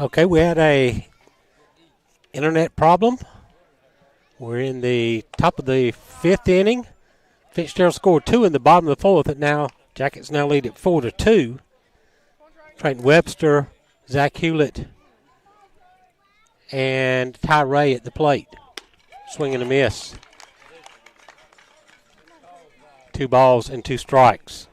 Okay, we had a internet problem. We're in the top of the fifth inning. Fitzgerald scored 2 in the bottom of the fourth, and now Jackets now lead at 4-2. Trent Webster, Zach Hewlett, and Ty Ray at the plate. Swing and a miss. 2 balls and 2 strikes.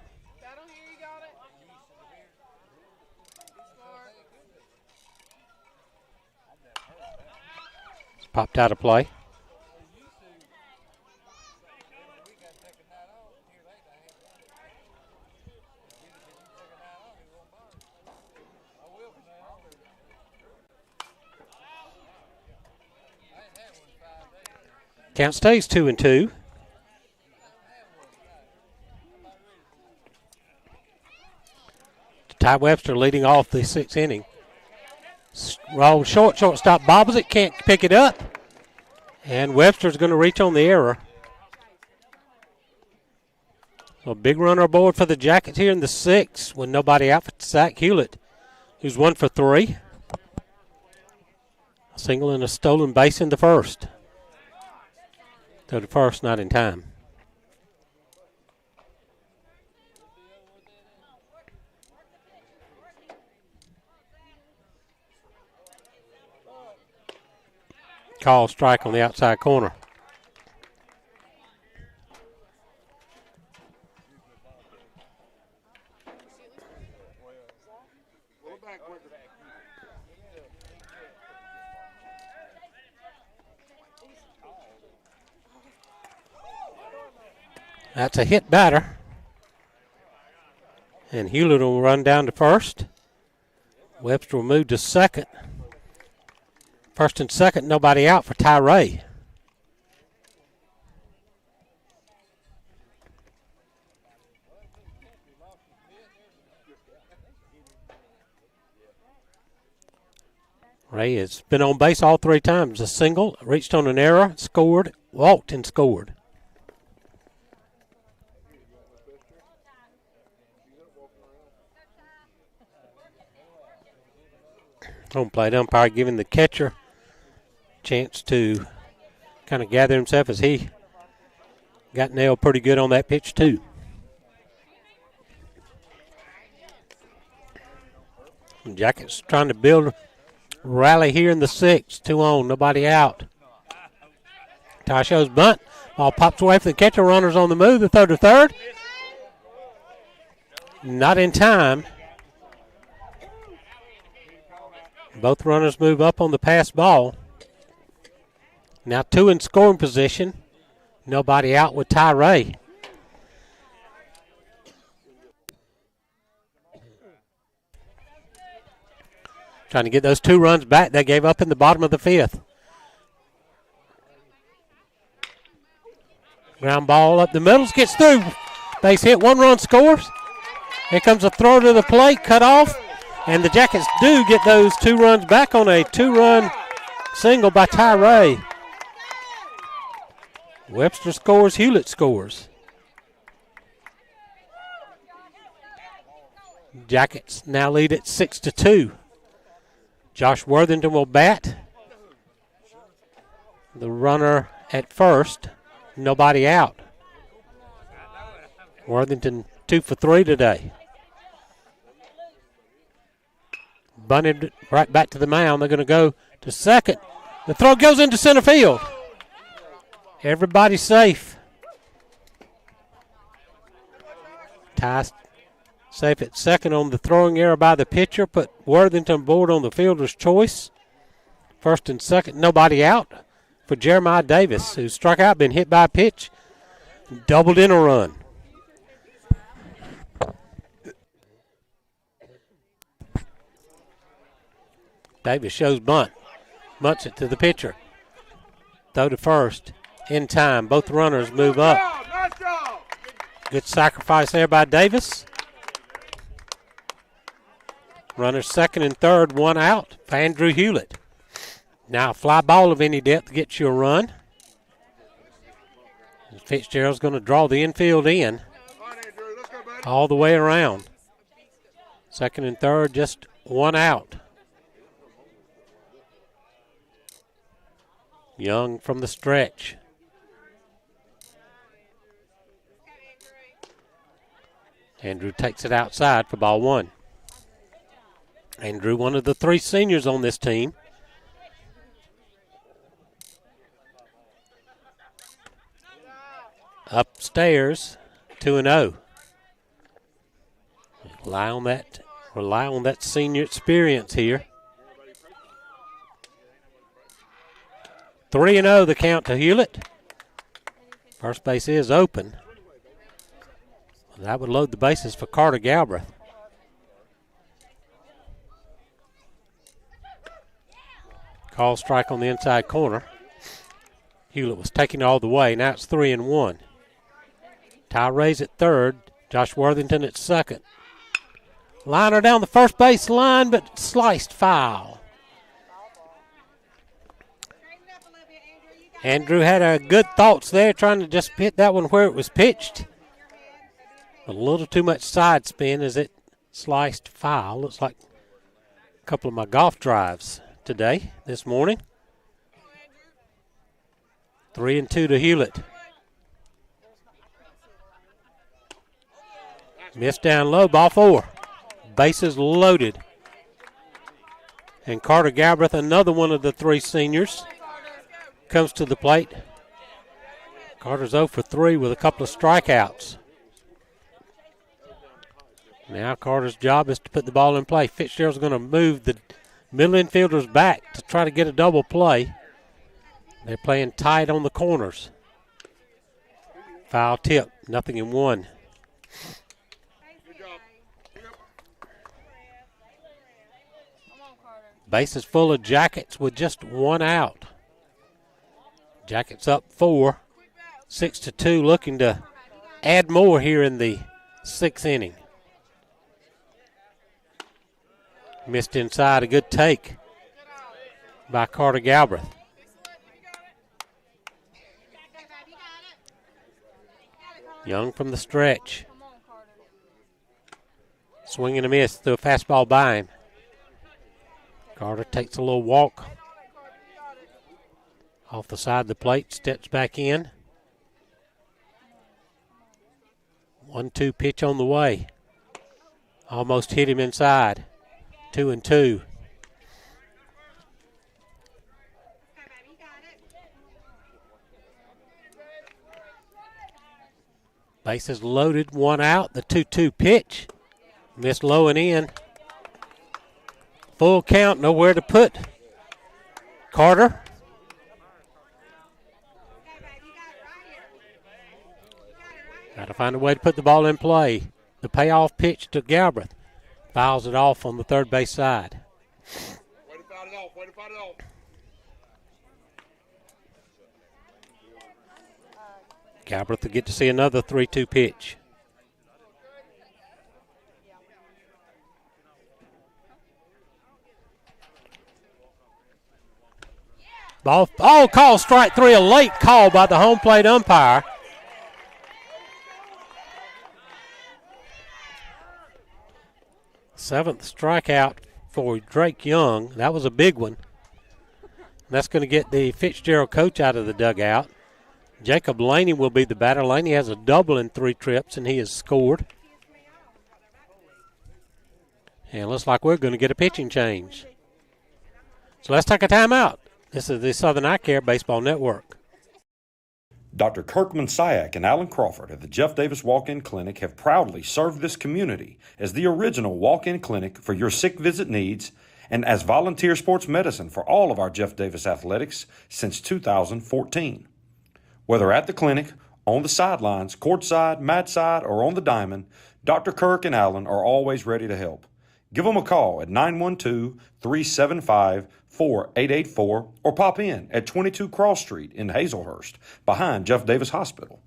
It's popped out of play. Count stays 2-2. Ty Webster leading off the 6th inning. Roll short, shortstop bobbles it, can't pick it up. And Webster's going to reach on the error. So a big runner aboard for the Jackets here in the 6th with nobody out for Zach Hewlett, who's 1 for 3. A single and a stolen base in the first. Though the first not in time. Call strike on the outside corner. That's a hit batter. And Hewlett will run down to first. Webster will move to second. First and second, nobody out for Ty Ray. Ray has been on base all 3 times. A single, reached on an error, scored, walked, and scored. Home plate umpire giving the catcher a chance to kind of gather himself as he got nailed pretty good on that pitch too. And Jackets trying to build a rally here in the 6th. 2 on, nobody out. Ty shows bunt. Ball pops away from the catcher. Runners on the move. The throw to third. Not in time. Both runners move up on the pass ball. Now 2 in scoring position. Nobody out with Ty Ray. Trying to get those 2 runs back they gave up in the bottom of the 5th. Ground ball up the middle, gets through. Base hit, 1 run scores. Here comes a throw to the plate, cut off. And the Jackets do get those 2 runs back on a 2-run single by Ty Ray. Webster scores, Hewlett scores. Jackets now lead at 6-2. Josh Worthington will bat. The runner at first, nobody out. Worthington 2 for 3 today. Bunted right back to the mound. They're going to go to second. The throw goes into center field. Everybody's safe. Ty safe at second on the throwing error by the pitcher. Put Worthington aboard on the fielder's choice. First and second, nobody out for Jeremiah Davis, who struck out, been hit by a pitch, doubled in a run. Davis shows bunt. Bunts it to the pitcher. Throw to first. In time. Both runners move up. Good sacrifice there by Davis. Runners second and third, 1 out for Andrew Hewlett. Now a fly ball of any depth gets you a run. Fitzgerald's going to draw the infield in all the way around. Second and third, just 1 out. Young from the stretch. Andrew takes it outside for ball one. Andrew, one of the three seniors on this team. Upstairs, 2-0. Rely on that senior experience here. 3-0 the count to Hewlett. First base is open. That would load the bases for Carter Galbraith. Call strike on the inside corner. Hewlett was taking it all the way. Now it's 3-1. Ty Ray's at third. Josh Worthington at second. Liner down the first base line, but sliced foul. Andrew had a good thoughts there, trying to just hit that one where it was pitched. A little too much side spin as it sliced foul. Looks like a couple of my golf drives this morning. 3-2 to Hewlett. Missed down low, ball four. Bases loaded. And Carter Galbraith, another one of the three seniors, comes to the plate. Carter's 0 for 3 with a couple of strikeouts. Now Carter's job is to put the ball in play. Fitzgerald's going to move the middle infielders back to try to get a double play. They're playing tight on the corners. Foul tip, 0-1. Bases full of Jackets with just one out. Jackets up 4, 6-2, looking to add more here in the sixth inning. Missed inside, a good take by Carter Galbraith. Young from the stretch. Swing and a miss, threw a fastball by him. Carter takes a little walk off the side of the plate, steps back in. 1-2 pitch on the way. Almost hit him inside. 2-2. Bases loaded, one out. The 2-2 pitch. Missed low and in. Full count, nowhere to put Carter. Got to find a way to put the ball in play. The payoff pitch to Galbraith. Fouls it off on the third base side. Way to foul it off. Way to foul it off. Galbraith will get to see another 3-2 pitch. Ball, call strike 3, a late call by the home plate umpire. Seventh strikeout for Drake Young. That was a big one. That's going to get the Fitzgerald coach out of the dugout. Jacob Laney will be the batter. Laney has a double in 3 trips, and he has scored. And it looks like we're going to get a pitching change. So let's take a timeout. This is the Southern Eye Care Baseball Network. Dr. Kirkman Syak and Alan Crawford at the Jeff Davis Walk-In Clinic have proudly served this community as the original walk-in clinic for your sick visit needs and as volunteer sports medicine for all of our Jeff Davis athletics since 2014. Whether at the clinic, on the sidelines, courtside, mat side, or on the diamond, Dr. Kirk and Alan are always ready to help. Give them a call at 912-375-4884 or pop in at 22 Cross Street in Hazelhurst behind Jeff Davis Hospital.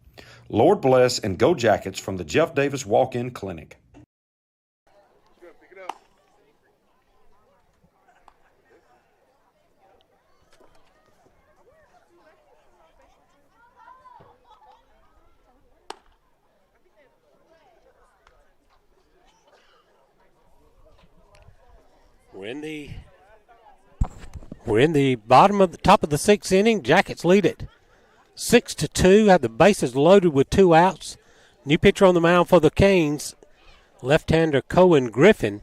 Lord bless and go Jackets from the Jeff Davis Walk-In Clinic. We're We're in the top of the sixth inning. Jackets lead it 6-2. Have the bases loaded with 2 outs. New pitcher on the mound for the Canes, left-hander Cohen Griffin.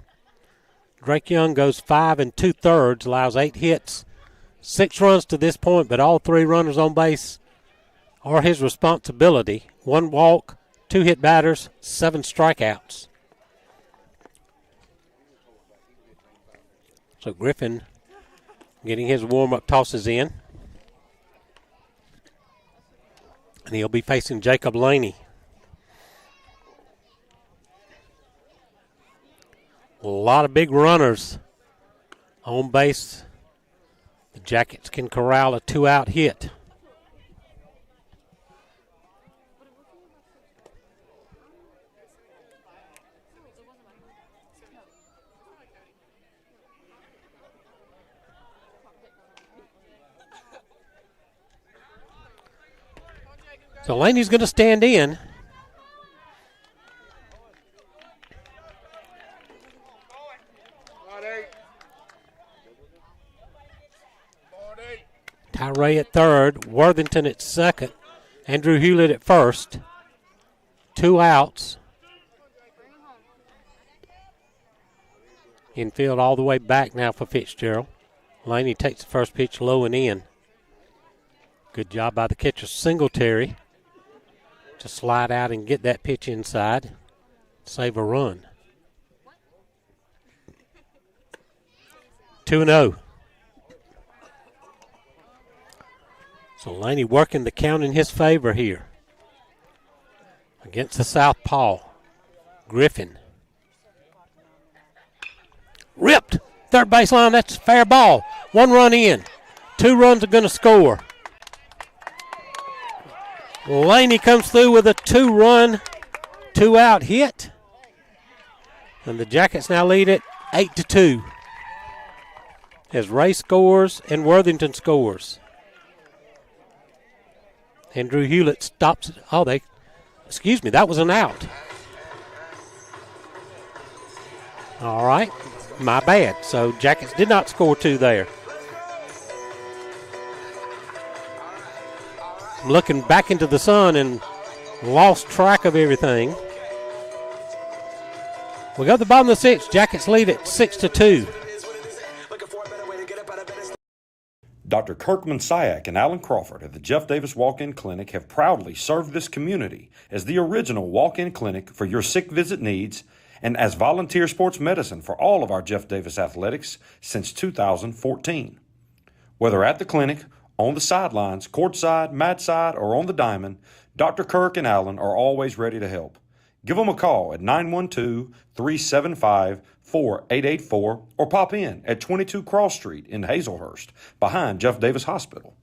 Drake Young goes 5 2/3, allows 8 hits, 6 runs to this point, but all 3 runners on base are his responsibility. 1 walk, 2 hit batters, 7 strikeouts. So Griffin getting his warm-up tosses in. And he'll be facing Jacob Laney. A lot of big runners on base. The Jackets can corral a 2-out hit. So Laney's going to stand in. Tyree at third, Worthington at second, Andrew Hewlett at first. 2 outs. Infield all the way back now for Fitzgerald. Laney takes the first pitch low and in. Good job by the catcher Singletary to slide out and get that pitch inside, save a run. 2-0. So Laney working the count in his favor here against the southpaw. Griffin. Ripped. Third baseline, that's a fair ball. 1 run in. 2 runs are going to score. Laney comes through with a 2-run, 2-out hit. And the Jackets now lead it 8-2. As Ray scores and Worthington scores. Andrew Hewlett stops. Excuse me, that was an out. All right, my bad. So Jackets did not score 2 there. I'm looking back into the sun and lost track of everything. We go to the bottom of the 6th. Jackets lead it 6-2. Dr. Kirkman Syak and Alan Crawford at the Jeff Davis Walk-In Clinic have proudly served this community as the original walk-in clinic for your sick visit needs and as volunteer sports medicine for all of our Jeff Davis athletics since 2014. Whether at the clinic, on the sidelines, courtside, mat side, or on the diamond, Dr. Kirk and Alan are always ready to help. Give them a call at 912-375-4884 or pop in at 22 Cross Street in Hazelhurst behind Jeff Davis Hospital.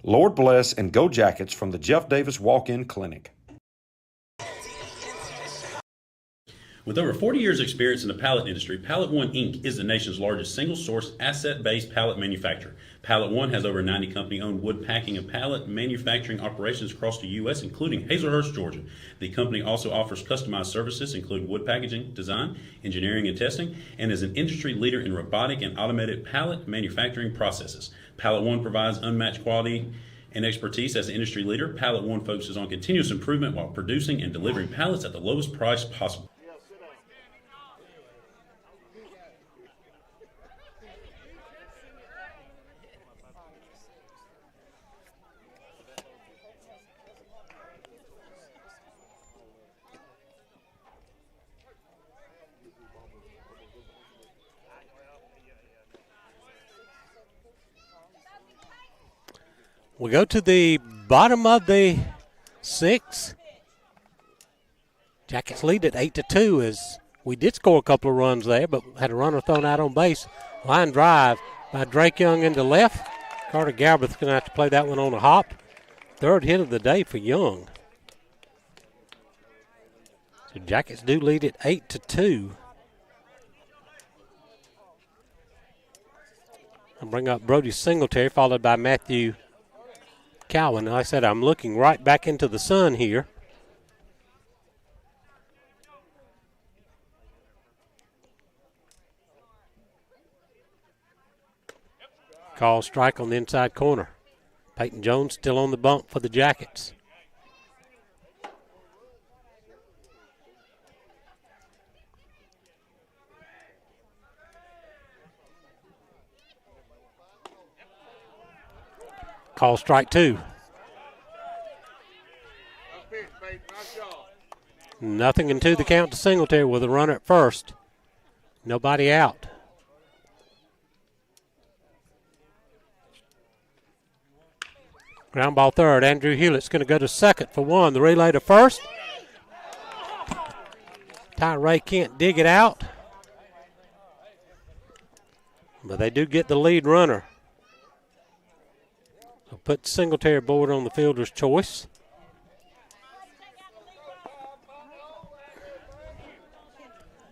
Lord bless and go Jackets from the Jeff Davis Walk-In Clinic. With over 40 years' experience in the pallet industry, Pallet One Inc. is the nation's largest single-source, asset-based pallet manufacturer. Pallet One has over 90 company-owned wood packing and pallet manufacturing operations across the U.S., including Hazelhurst, Georgia. The company also offers customized services, including wood packaging, design, engineering, and testing, and is an industry leader in robotic and automated pallet manufacturing processes. Pallet One provides unmatched quality and expertise as an industry leader. Pallet One focuses on continuous improvement while producing and delivering pallets at the lowest price possible. We go to the bottom of the 6th. Jackets lead at 8-2 as we did score a couple of runs there, but had a runner thrown out on base. Line drive by Drake Young into left. Carter Galbraith's going to have to play that one on a hop. 3rd hit of the day for Young. So Jackets do lead at 8-2. I'll bring up Brody Singletary, followed by Matthew Cowan. Like I said, I'm looking right back into the sun here. Call strike on the inside corner. Peyton Jones still on the bump for the Jackets. Call strike 2. Nothing into the count to Singletary with a runner at first. Nobody out. Ground ball third. Andrew Hewlett's going to go to second for one. The relay to first. Tyree can't dig it out. But they do get the lead runner. So put Singletary aboard on the fielder's choice.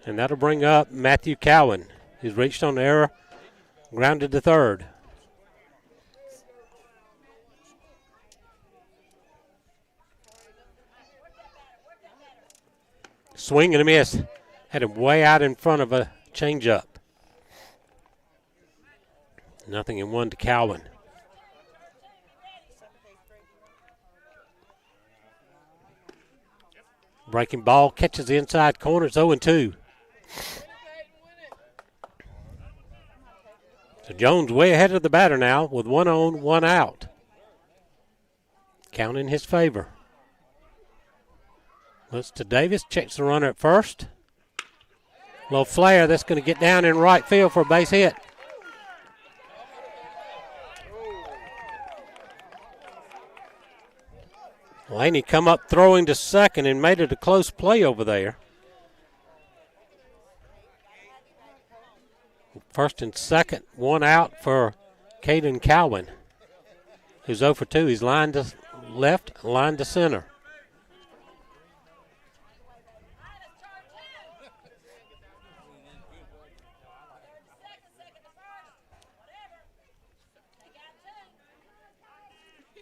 And that'll bring up Matthew Cowan. He's reached on the error, grounded to third. Swing and a miss. Had him way out in front of a changeup. 0-1 to Cowan. Breaking ball, catches the inside corner. It's 0-2. So Jones way ahead of the batter now with 1 on, 1 out. Count in his favor. Looks to Davis, checks the runner at first. Little flare, that's going to get down in right field for a base hit. Laney come up throwing to second and made it a close play over there. First and second, 1 out for Caden Cowan, who's 0 for 2. He's lined to left, lined to center.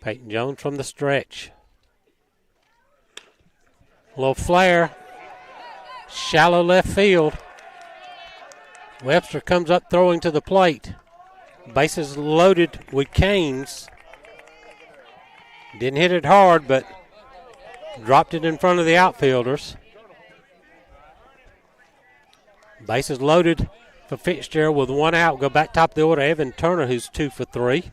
Peyton Jones from the stretch. Little flare, shallow left field. Webster comes up throwing to the plate. Bases loaded with Canes. Didn't hit it hard, but dropped it in front of the outfielders. Bases loaded for Fitzgerald with 1 out. Go back top of the order. Evan Turner, who's 2 for 3.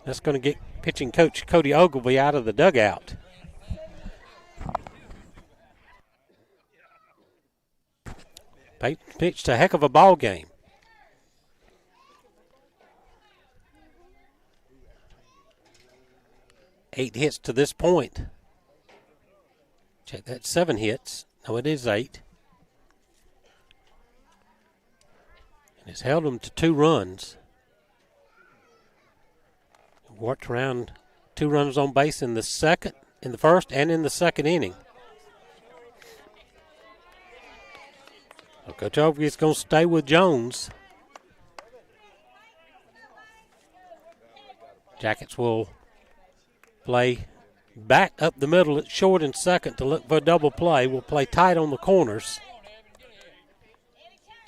That's going to get pitching coach Cody Ogilvy out of the dugout. Peyton pitched a heck of a ball game. Eight hits to this point. Check that, 7 hits. No, it is 8. And it's held them to 2 runs. Worked around 2 runners on base in the first, and in the second inning. So Coach Ogilvy is going to stay with Jones. Jackets will play back up the middle at short and second to look for a double play. We'll play tight on the corners.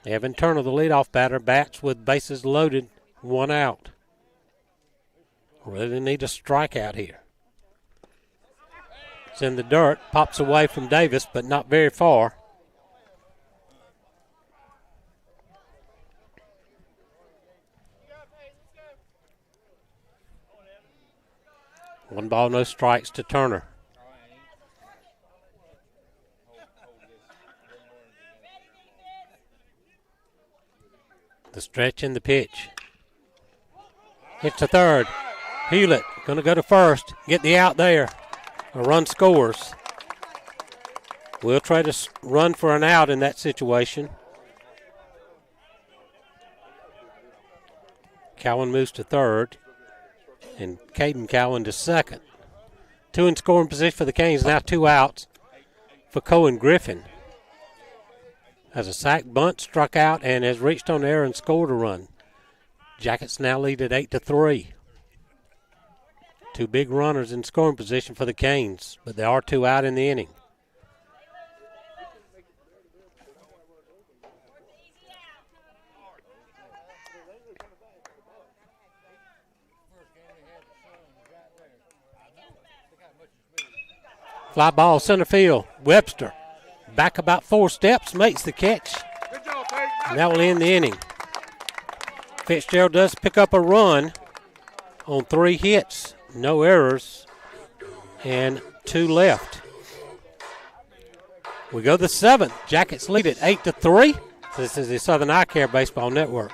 Evan Turner, the leadoff batter, bats with bases loaded, 1 out. Really need a strikeout here. It's in the dirt, pops away from Davis, but not very far. One ball, no strikes to Turner. The stretch and the pitch. Hits to third. Hewlett going to go to first. Get the out there. A run scores. We'll try to run for an out in that situation. Cowan moves to third. And Caden Cowan to second. 2 in scoring position for the Canes. Now 2 outs for Cohen Griffin. Has a sack bunt, struck out, and has reached on there and scored a run. Jackets now lead at 8-3. 2 big runners in scoring position for the Canes, but there are 2 out in the inning. Fly ball center field. Webster back about 4 steps, makes the catch. Good job, Peyton. And that will end the inning. Fitzgerald does pick up a run on 3 hits, no errors, and 2 left. We go to the 7th. Jackets lead at 8-3. This is the Southern Eye Care Baseball Network.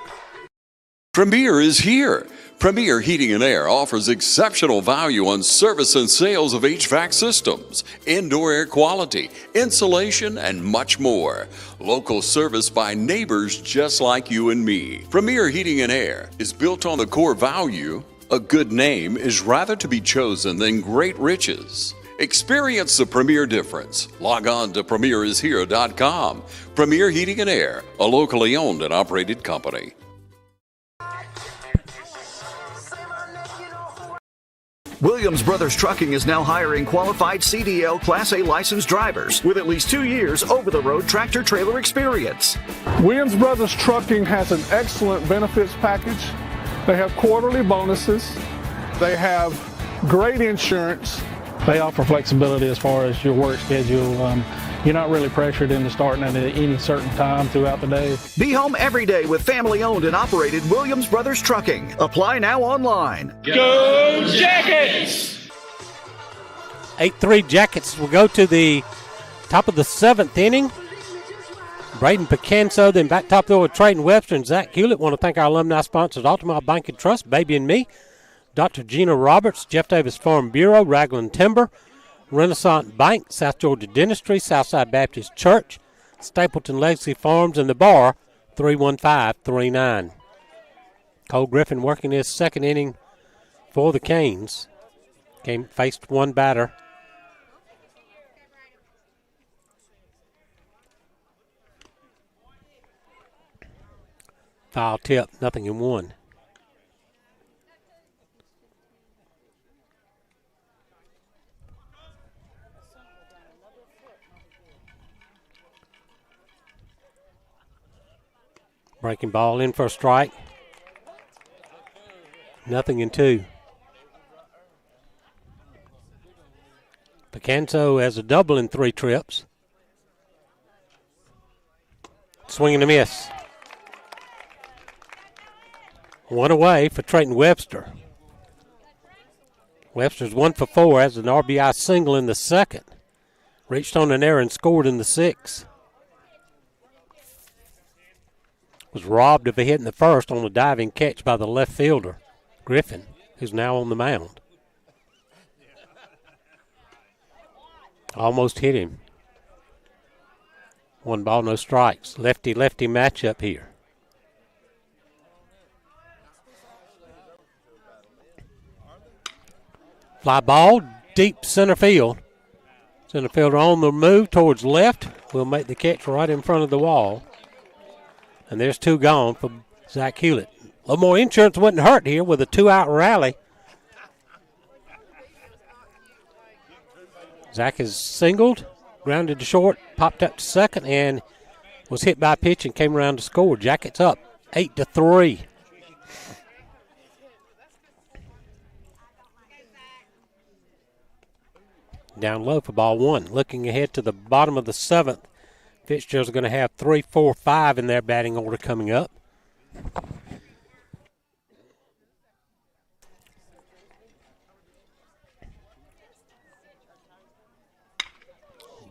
Premier is here. Premier Heating and Air offers exceptional value on service and sales of HVAC systems, indoor air quality, insulation, and much more. Local service by neighbors just like you and me. Premier Heating and Air is built on the core value, a good name is rather to be chosen than great riches. Experience the Premier difference. Log on to premierishere.com. Premier Heating and Air, a locally owned and operated company. Williams Brothers Trucking is now hiring qualified CDL Class A licensed drivers with at least 2 years over-the-road tractor-trailer experience. Williams Brothers Trucking has an excellent benefits package. They have quarterly bonuses. They have great insurance. They offer flexibility as far as your work schedule. You're not really pressured into starting at any certain time throughout the day. Be home every day with family-owned and operated Williams Brothers Trucking. Apply now online. Go Jackets! 8-3 Jackets will go to the top of the 7th inning. Braden Picanso, then back top of the order, Trayton Webster and Zach Hewlett. Want to thank our alumni sponsors, Altamont Bank and Trust, Baby and Me, Dr. Gina Roberts, Jeff Davis Farm Bureau, Ragland Timber, Renaissance Bank, South Georgia Dentistry, Southside Baptist Church, Stapleton Legacy Farms, and the Bar, 31539. Cole Griffin working his 2nd inning for the Canes. Faced 1 batter. Foul tip, 0-1. Breaking ball in for a strike. 0-2. Picanso has a double in 3 trips. Swing and a miss. 1 away for Trayton Webster. Webster's 1 for 4, has an RBI single in the 2nd. Reached on an error and scored in the 6th. Was robbed of a hit in the 1st on a diving catch by the left fielder, Griffin, who's now on the mound. Almost hit him. 1 ball, no strikes. Lefty-lefty matchup here. Fly ball, deep center field. Center fielder on the move towards left. Will make the catch right in front of the wall. And there's 2 gone for Zach Hewlett. A little more insurance wouldn't hurt here with a 2-out rally. Zach is singled, grounded to short, popped up to 2nd, and was hit by a pitch and came around to score. Jackets up 8-3. Down low for ball 1. Looking ahead to the bottom of the 7th. Fitzgerald's going to have 3, 4, 5 in their batting order coming up.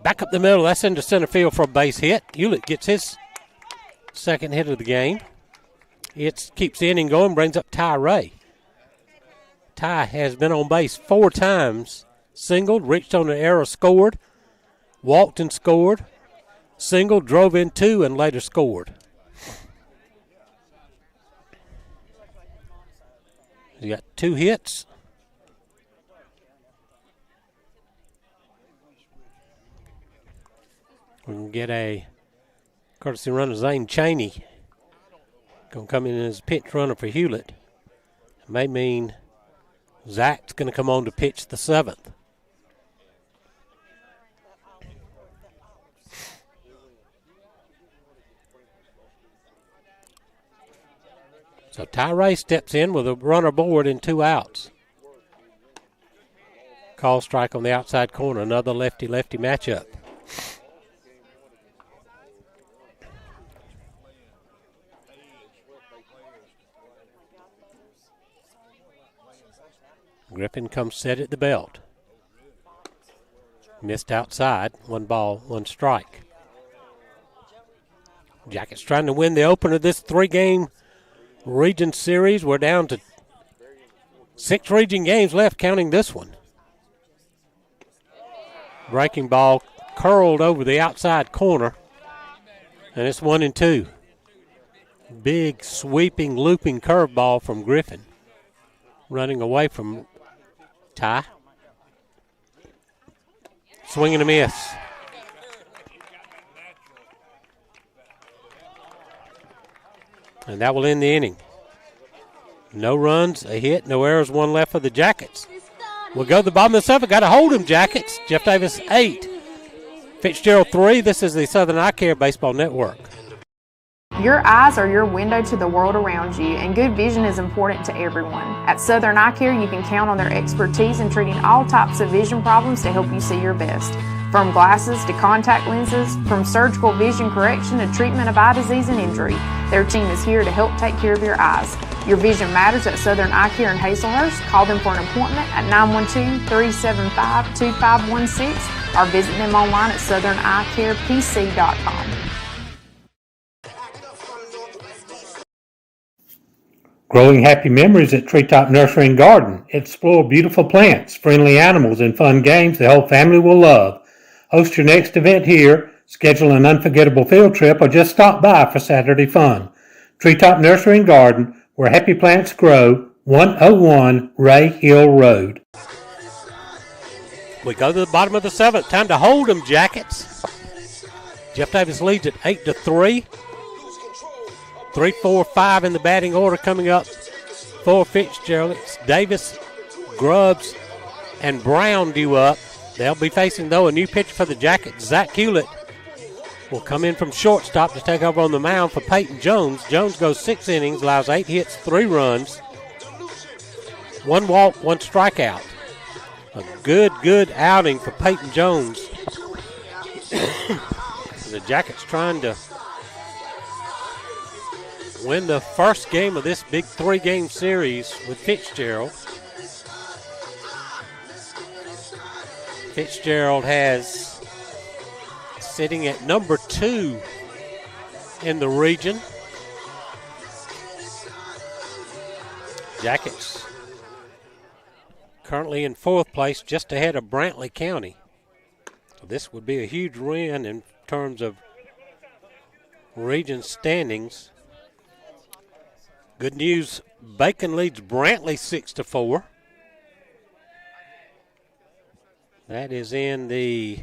Back up the middle. That's into center field for a base hit. Hewlett gets his 2nd hit of the game. It keeps the inning going, brings up Ty Ray. Ty has been on base 4 times. Singled, reached on an error, scored. Walked and scored. Singled, drove in 2, and later scored. He got 2 hits. We can get a courtesy runner, Zane Cheney. Going to come in as pinch runner for Hewlett. It may mean Zach's going to come on to pitch the 7th. So Ty Ray steps in with a runner aboard and 2 outs. Call strike on the outside corner. Another lefty-lefty matchup. Griffin comes set at the belt. Missed outside. 1 ball, 1 strike. Jackets trying to win the opener of this 3-game region series. We're down to 6 region games left, counting this one. Breaking ball curled over the outside corner, and it's 1-2. Big sweeping, looping curveball from Griffin. Running away from Ty. Swing and a miss. And that will end the inning. No runs, a hit, no errors, 1 left for the Jackets. We'll go to the bottom of the 7th. Got to hold them, Jackets. Jeff Davis, 8. Fitzgerald, 3. This is the Southern Eye Care Baseball Network. Your eyes are your window to the world around you, and good vision is important to everyone. At Southern Eye Care, you can count on their expertise in treating all types of vision problems to help you see your best. From glasses to contact lenses, from surgical vision correction to treatment of eye disease and injury, their team is here to help take care of your eyes. Your vision matters at Southern Eye Care in Hazelhurst. Call them for an appointment at 912-375-2516 or visit them online at southernEyeCarePC.com. Growing happy memories at Treetop Nursery and Garden. Explore beautiful plants, friendly animals, and fun games the whole family will love. Host your next event here, schedule an unforgettable field trip, or just stop by for Saturday fun. Treetop Nursery and Garden, where happy plants grow, 101 Ray Hill Road. We go to the bottom of the 7th. Time to hold them, Jackets. Jeff Davis leads at 8-3. 3, 4, 5 in the batting order coming up for Fitzgerald. It's Davis, Grubbs, and Brown due up. They'll be facing, though, a new pitcher for the Jackets. Zach Hewlett will come in from shortstop to take over on the mound for Peyton Jones. Jones goes 6 innings, allows 8 hits, 3 runs, 1 walk, 1 strikeout. A good outing for Peyton Jones. The Jackets trying to win the first game of this big 3-game series with Fitzgerald. Fitzgerald has sitting at number 2 in the region. Jackets currently in 4th place, just ahead of Brantley County. So this would be a huge win in terms of region standings. Good news, Bacon leads Brantley 6-4. That is in the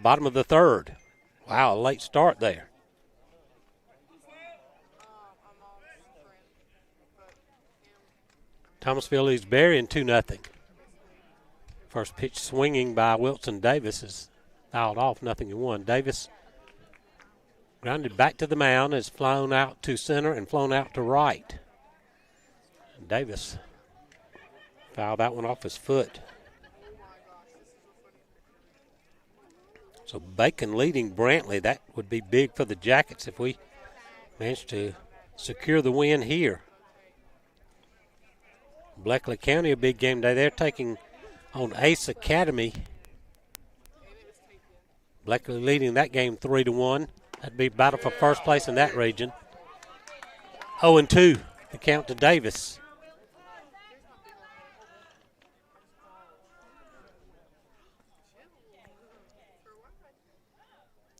bottom of the 3rd. Wow, a late start there. Thomasville leads Berrien 2-0. First pitch swinging by Wilson Davis is fouled off, 0-1. Davis grounded back to the mound, is flown out to center and flown out to right. And Davis fouled that one off his foot. So Bacon leading Brantley. That would be big for the Jackets if we manage to secure the win here. Bleckley County, a big game day. They're taking on Ace Academy. Bleckley leading that game 3-1. That'd be battle for first place in that region. 0-2, the count to Davis.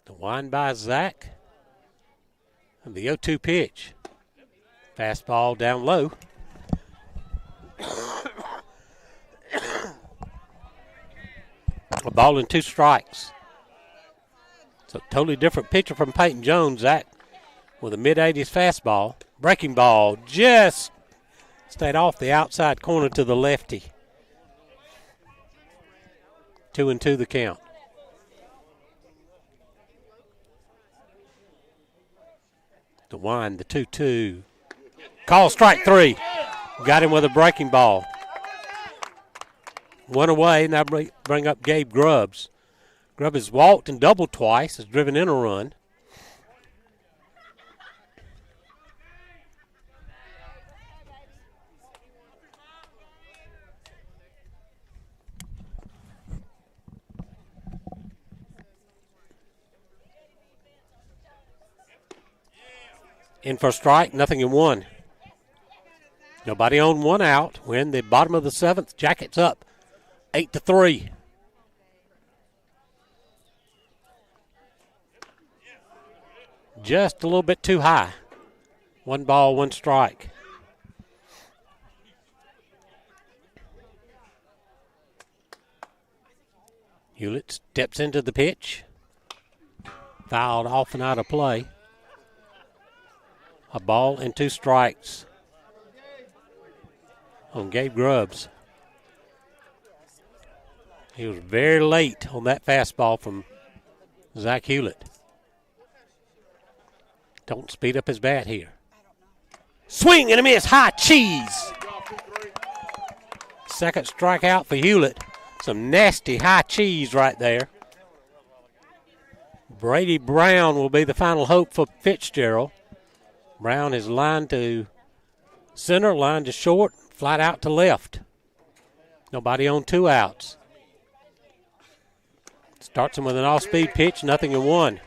The wind by Zach. And the 0-2 pitch. Fastball down low. A ball and 2 strikes. So totally different pitcher from Peyton Jones. Zach with a mid-80s fastball. Breaking ball just stayed off the outside corner to the lefty. 2-2 the count. The wind, the 2-2. Call strike 3. Got him with a breaking ball. One away, now bring up Gabe Grubbs. Grubb has walked and doubled twice, has driven in a run. In for a strike, nothing in one. Nobody on, one out. We're in the bottom of the seventh. Jackets up 8-3. Just a little bit too high. One ball, one strike. Hewlett steps into the pitch. Fouled off and out of play. A ball and two strikes on Gabe Grubbs. He was very late on that fastball from Zach Hewlett. Don't speed up his bat here. Swing and a miss, high cheese. Second strikeout for Hewlett. Some nasty high cheese right there. Brady Brown will be the final hope for Fitzgerald. Brown is lined to center, lined to short, flat out to left. Nobody on, two outs. Starts him with an off-speed pitch, nothing in one.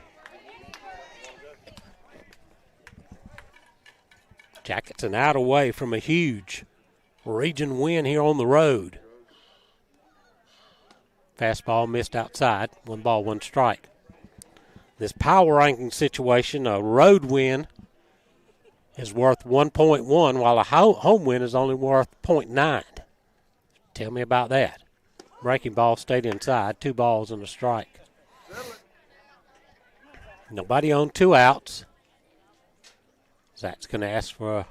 Jackets an out away from a huge region win here on the road. Fastball missed outside, one ball, one strike. This power ranking situation, a road win is worth 1.1, while a home win is only worth 0.9. Tell me about that. Breaking ball stayed inside, 2 balls and a strike. Nobody on, 2 outs. Zach's going to ask for a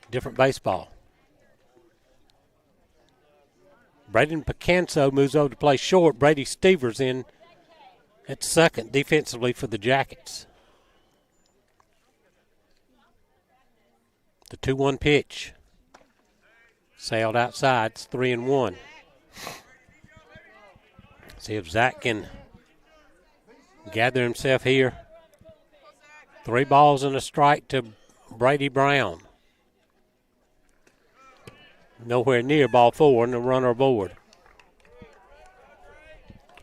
different baseball. Braden Picanso moves over to play short. Brady Stevers in at second defensively for the Jackets. The 2-1 pitch. Sailed outside. It's 3-1. See if Zach can gather himself here. 3 balls and a strike to Brady Brown. Nowhere near ball 4 and the runner aboard.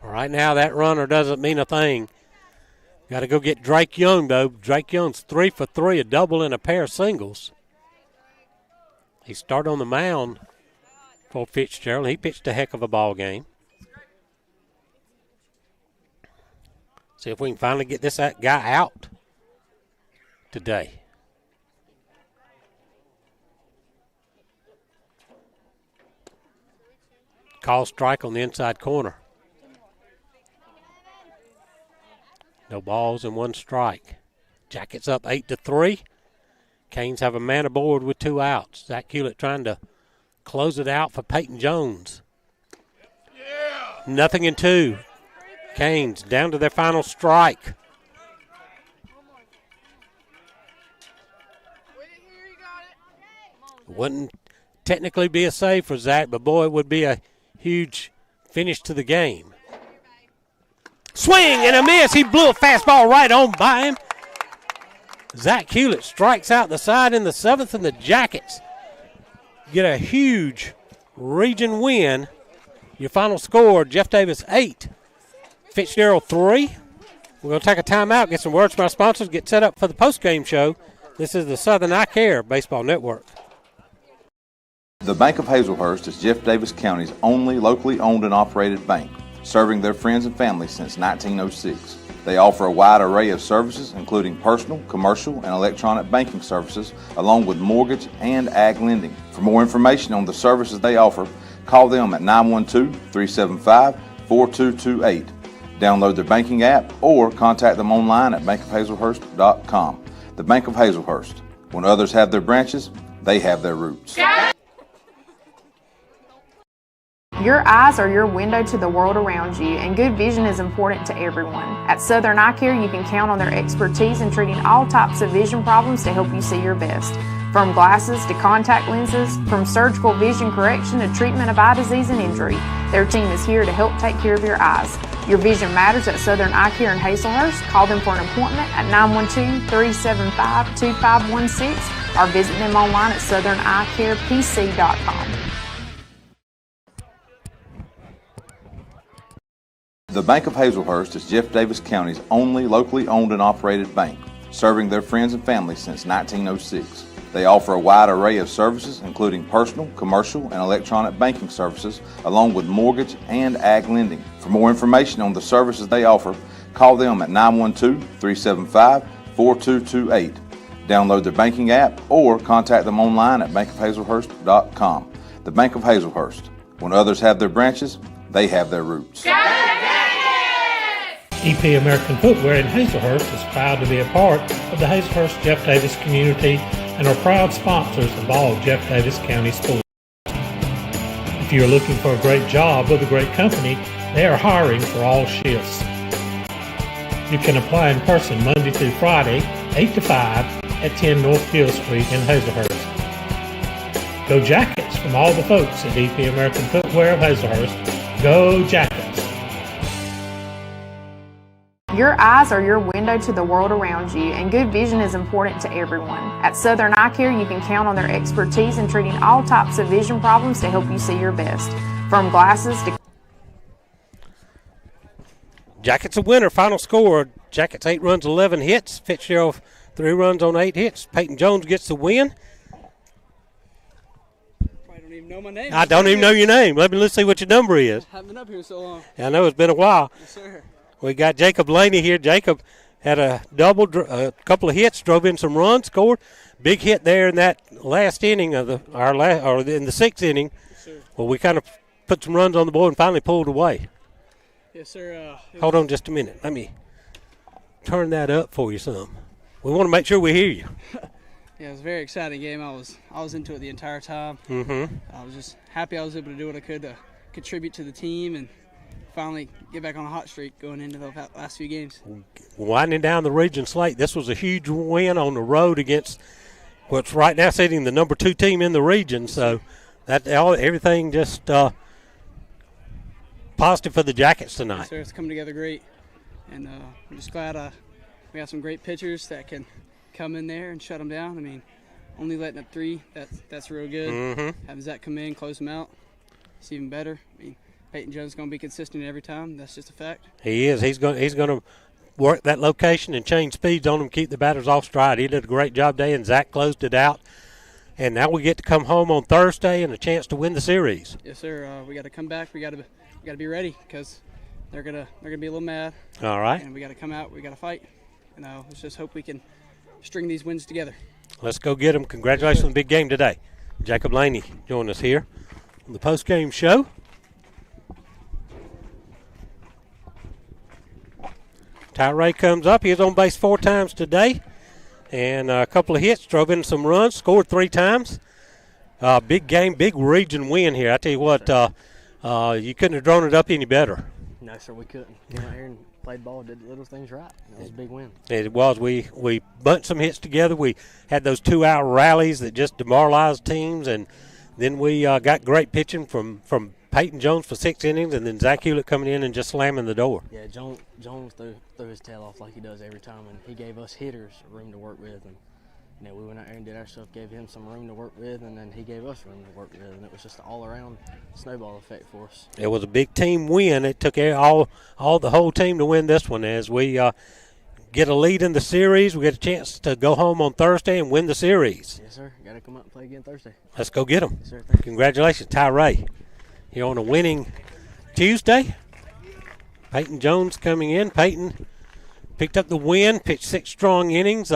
Right now that runner doesn't mean a thing. Got to go get Drake Young, though. Drake Young's 3 for 3, a double and a pair of singles. He started on the mound for Fitzgerald. He pitched a heck of a ball game. See if we can finally get this guy out today. Call strike on the inside corner. No balls and 1 strike. Jackets up 8-3. Canes have a man aboard with 2 outs. Zach Hewlett trying to close it out for Peyton Jones. Yeah. Nothing in 2. Canes down to their final strike. Wouldn't technically be a save for Zach, but boy, it would be a huge finish to the game. Swing and a miss. He blew a fastball right on by him. Zach Hewlett strikes out the side in the 7th, and the Jackets get a huge region win. Your final score, Jeff Davis 8, Fitzgerald 3. We're going to take a timeout, get some words from our sponsors, get set up for the postgame show. This is the Southern Eye Care Baseball Network. The Bank of Hazelhurst is Jeff Davis County's only locally owned and operated bank, serving their friends and family since 1906. They offer a wide array of services, including personal, commercial, and electronic banking services, along with mortgage and ag lending. For more information on the services they offer, call them at 912-375-4228. Download their banking app or contact them online at bankofhazelhurst.com. The Bank of Hazelhurst. When others have their branches, they have their roots. Your eyes are your window to the world around you, and good vision is important to everyone. At Southern Eye Care, you can count on their expertise in treating all types of vision problems to help you see your best. From glasses to contact lenses, from surgical vision correction to treatment of eye disease and injury, their team is here to help take care of your eyes. Your vision matters at Southern Eye Care in Hazelhurst. Call them for an appointment at 912-375-2516 or visit them online at southernEyeCarePC.com. The Bank of Hazelhurst is Jeff Davis County's only locally owned and operated bank, serving their friends and family since 1906. They offer a wide array of services, including personal, commercial, and electronic banking services, along with mortgage and ag lending. For more information on the services they offer, call them at 912-375-4228. Download their banking app or contact them online at bankofhazelhurst.com. The Bank of Hazelhurst. When others have their branches, they have their roots. EP American Footwear in Hazelhurst is proud to be a part of the Hazelhurst Jeff Davis community and are proud sponsors of all Jeff Davis County sports. If you are looking for a great job with a great company, they are hiring for all shifts. You can apply in person Monday through Friday, 8 to 5 at 10 North Hill Street in Hazelhurst. Go Jackets from all the folks at EP American Footwear of Hazelhurst. Go Jackets! Your eyes are your window to the world around you, and good vision is important to everyone. At Southern Eye Care, you can count on their expertise in treating all types of vision problems to help you see your best. From glasses to... Jackets a winner. Final score, Jackets 8 runs, 11 hits. Fitzgerald 3 runs on 8 hits. Peyton Jones gets the win. Probably don't even know my name. I don't even know your name. Let's see what your number is. I haven't been up here so long. I know it's been a while. Yes, sir. We got Jacob Laney here. Jacob had a double, a couple of hits, drove in some runs, scored. Big hit there in that last inning of in the 6th inning. Yes, sir. Well, we kind of put some runs on the board and finally pulled away. Yes, sir. Hold on just a minute. Let me turn that up for you some. We want to make sure we hear you. Yeah, it was a very exciting game. I was into it the entire time. Mm-hmm. I was just happy I was able to do what I could to contribute to the team and finally get back on a hot streak going into the last few games. Winding down the region slate, this was a huge win on the road against what's right now sitting the number 2 team in the region. So everything just positive for the Jackets tonight. Yes, sir, it's coming together great, and I'm just glad we have some great pitchers that can come in there and shut them down. I mean, only letting up 3, that's real good. Mm-hmm. Having Zach come in, close them out, it's even better. I mean, Peyton Jones is going to be consistent every time. That's just a fact. He is. He's going to work that location and change speeds on him, keep the batters off stride. He did a great job today, and Zach closed it out. And now we get to come home on Thursday and a chance to win the series. Yes, sir. We got to come back. We got to be ready because they're gonna be a little mad. All right. And we got to come out. We got to fight. And let's just hope we can string these wins together. Let's go get them. Congratulations on the big game today. Jacob Laney joined us here on the post-game show. Tyree comes up. He was on base 4 times today, and a couple of hits, drove in some runs, scored 3 times. Big game, big region win here. I tell you what, you couldn't have drawn it up any better. No, sir, we couldn't. Went out here and played ball, did little things right. It was a big win. It was. We bunched some hits together. We had those 2-out rallies that just demoralized teams, and then we got great pitching from Peyton Jones for 6 innings, and then Zach Hewlett coming in and just slamming the door. Yeah, Jones threw his tail off like he does every time, and he gave us hitters room to work with. And we went out there and did our stuff, gave him some room to work with, and then he gave us room to work with, and it was just an all-around snowball effect for us. It was a big team win. It took the whole team to win this one. As we get a lead in the series, we get a chance to go home on Thursday and win the series. Yes, sir. Got to come out and play again Thursday. Let's go get them. Yes, sir. Thank you. Congratulations, Tyree. You're on a winning Tuesday. Peyton Jones coming in. Peyton picked up the win, pitched 6 strong innings.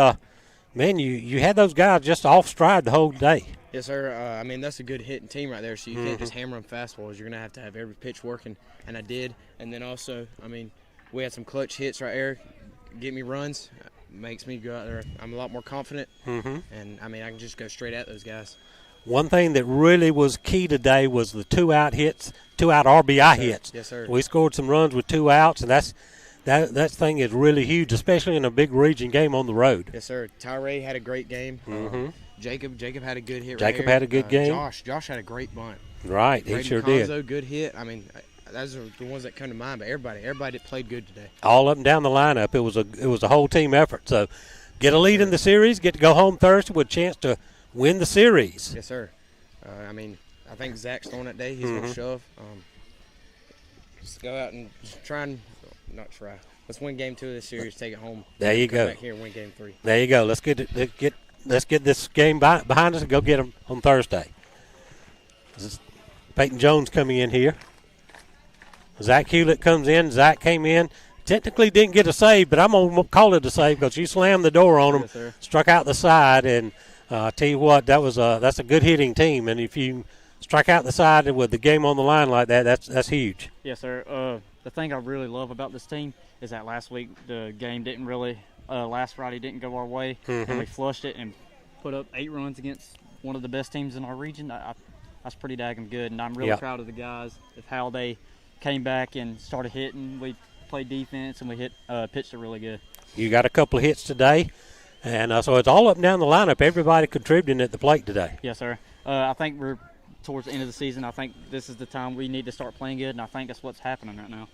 Man, you had those guys just off stride the whole day. Yes, sir. I mean, that's a good hitting team right there, so you can't just hammer them fastballs. You're going to have every pitch working, and I did. And then also, I mean, we had some clutch hits right there, get me runs, makes me go out there. I'm a lot more confident, and, I mean, I can just go straight at those guys. One thing that really was key today was the 2-out hits, 2-out RBI hits. Yes, sir. We scored some runs with 2 outs, and that thing is really huge, especially in a big region game on the road. Yes, sir. Tyree had a great game. Jacob had a good hit. Jacob right had a good game. Josh had a great bunt. Right, he sure did. Good hit. I mean, those are the ones that come to mind. But everybody played good today. All up and down the lineup. It was a whole team effort. So, get a lead in the series. Get to go home Thursday with a chance to win the series. Yes, sir. I mean, I think Zach's throwing that day. He's gonna shove. Just go out and not try. Let's win game 2 of this series. Take it home. There you go. Come back here and win game 3. There you go. Let's get this game behind us and go get them on Thursday. This is Peyton Jones coming in here. Zach Hewlett comes in. Zach came in. Technically didn't get a save, but I'm going to call it a save because you slammed the door on him, Yes, struck out the side, and I tell you what, that's a good hitting team. And if you strike out the side with the game on the line like that, that's huge. Yes, sir. The thing I really love about this team is that last week the game didn't really last Friday didn't go our way, and we flushed it and put up 8 runs against one of the best teams in our region. That's pretty daggum good, and I'm really proud of the guys of how they came back and started hitting. We played defense and we pitched it really good. You got a couple of hits today, and so it's all up and down the lineup. Everybody contributing at the plate today. Yes, sir. I think we're towards the end of the season. I think this is the time we need to start playing good, and I think that's what's happening right now.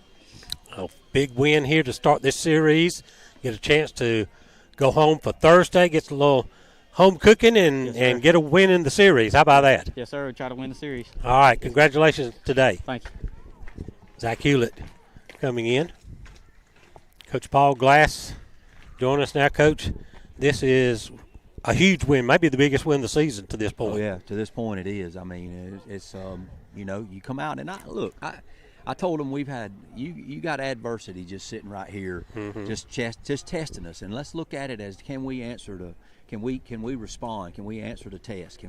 A big win here to start this series. Get a chance to go home for Thursday. Gets a little home cooking and get a win in the series. How about that? Yes, sir. We try to win the series. All right. Congratulations today. Thank you. Zach Hewlett coming in. Coach Paul Glass joining us now, Coach. This is a huge win, maybe the biggest win of the season to this point. Oh, yeah, to this point it is. I mean, it's you come out and I told them we've had you got adversity just sitting right here, just testing us, and let's look at it as can we respond? Can we answer the test?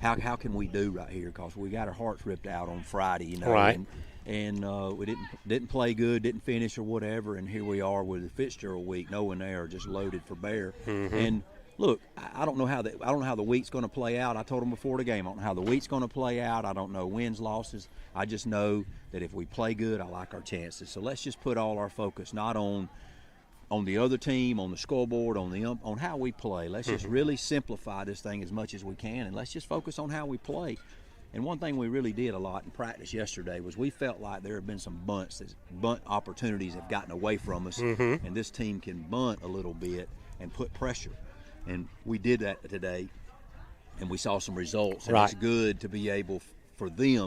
How can we do right here? Because we got our hearts ripped out on Friday, right. And we didn't play good, didn't finish or whatever, and here we are with the Fitzgerald week, knowing they are just loaded for bear. And look, I don't know how the week's going to play out. I told them before the game, I don't know how the week's going to play out. I don't know wins, losses. I just know that if we play good, I like our chances. So let's just put all our focus not on the other team, on the scoreboard, on how we play. Let's just really simplify this thing as much as we can, and let's just focus on how we play. And one thing we really did a lot in practice yesterday was we felt like there have been some bunt opportunities have gotten away from us, and this team can bunt a little bit and put pressure. And we did that today, and we saw some results. And it's good to be able for them